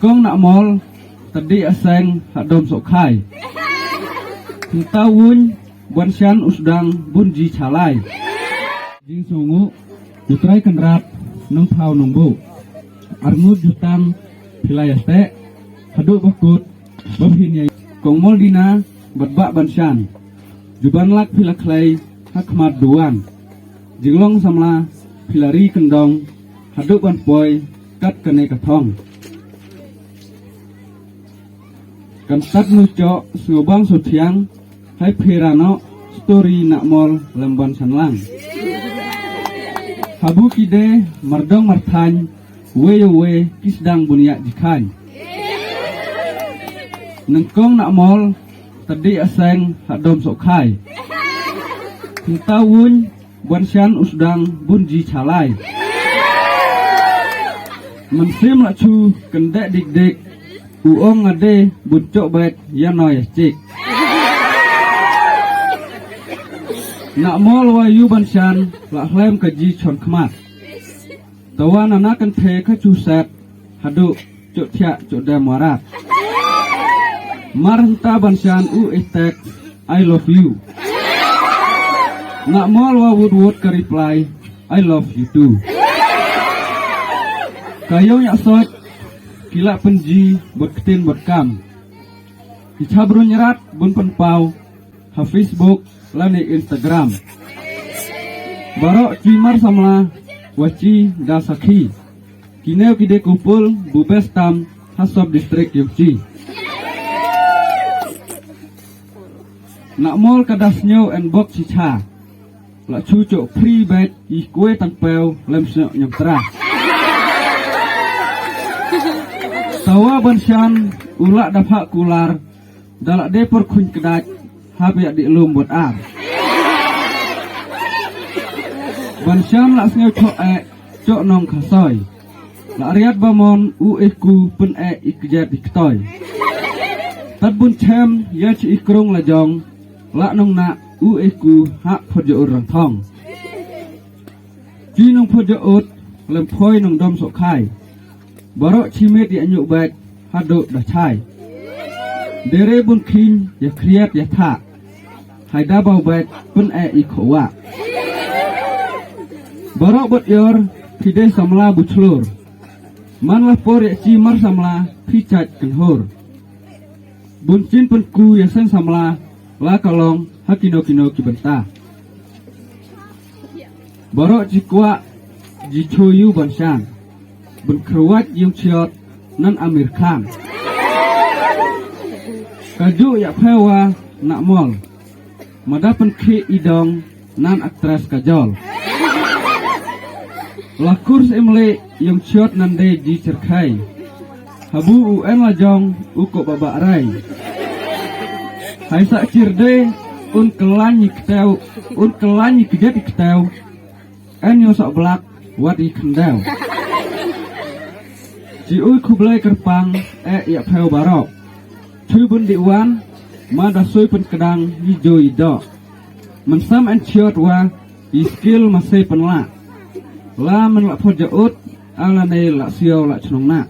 Nengkong nak mol tadi aseng hadom sok khai. Kita wun buan sian usdang bunji calai. Jing sungu jutrai kenrat nong thau nong bu. Arngut jutang pilayaste haduk bakut babhinya kong mol dina badbak ban sian. Juban lak pilak klay hakmat duan. Jinglong samla pilari kendong haduk ban poi kat kene katong. Kantat nucok ngobang sutiang hai pirano story nak mol lemban sanlang. Habu kide mardong martany we kisdang bunia jikan. Nengkong nak mol tadi aseng hadom sok khai. Kita wun buan sian usdang bunji calai. Mensim lak cu kendek dik uong ngade buncok bet ya noy cik. Nak mol wayu bansian lak lem kaji chon kmat. Tawan anak kan te ka chu set hadu cuk thia cuk da marat. Maranta bansian u estek I love you. Nak mol wa wood ka reply I love you too. Kayo yak sot kila penji berketin berkam. Kita berunyerat bun penpau ha Facebook lani Instagram. Barok cimar samla waci da sakhi. Kineu kide kumpul bubestam hasob distrik Yogci. Nak mol kadasnyo en bok cica. Lak cucuk free bed i kue tangpeu lem senyok nyemterah. Tawa bansian ulak dapat kular dalak depor kun kedat habis di lum buat ar. Bansian lak sengau cok nong kasoy. Lak riat bamon uiku pen ikjet diktoy. Tad bun cem ya ci ikrung lajong lak nong nak uiku hak pojo urang thong. Ji nong pojo ut lem poi nong dom sok khai. Barok cimit ya nyuk baik haduk dah cai. Dere bun kin ya kriat ya tak. Haida bau baik pun ikowa. Barok bot yor pide samla buclur. Man lah por ya cimar samla picat kenhur. Buncin pun ku ya sen samla la kalong hakino kino kibenta. Barok jikwa jichoyu bansan. Berkeruat yung ciot nan Amir Khan. Kaju yak pewa nak mol. Madapan ki idong nan aktris kajol. Lakur semle yung ciot nan de ji cerkai. Habu UN lajong uko babak rai. Hai sak cirde un kelanyi kejet kteu. En yo sok belak wat i kendau. Ci ui kublai kerpang ya pheo barok. Chui bun diwan ma da soi pen kedang hijau ido. Mensam en ciot wa i skill masih penla. La men lak pojaut ala ne lak sio lak chnong na.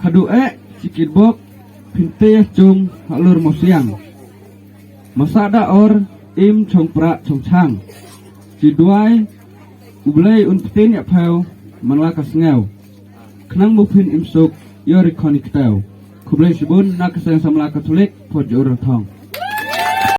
Hadu cikit bok pinte chung halur mosiang. Masada or im chong pra chong chang. Ci duai ublai un petin ya pheo man la kasngeu. Kenang mupin imsuk yori konik tau. Kublai sibun nak kesayang samla Katolik pojo orang thong.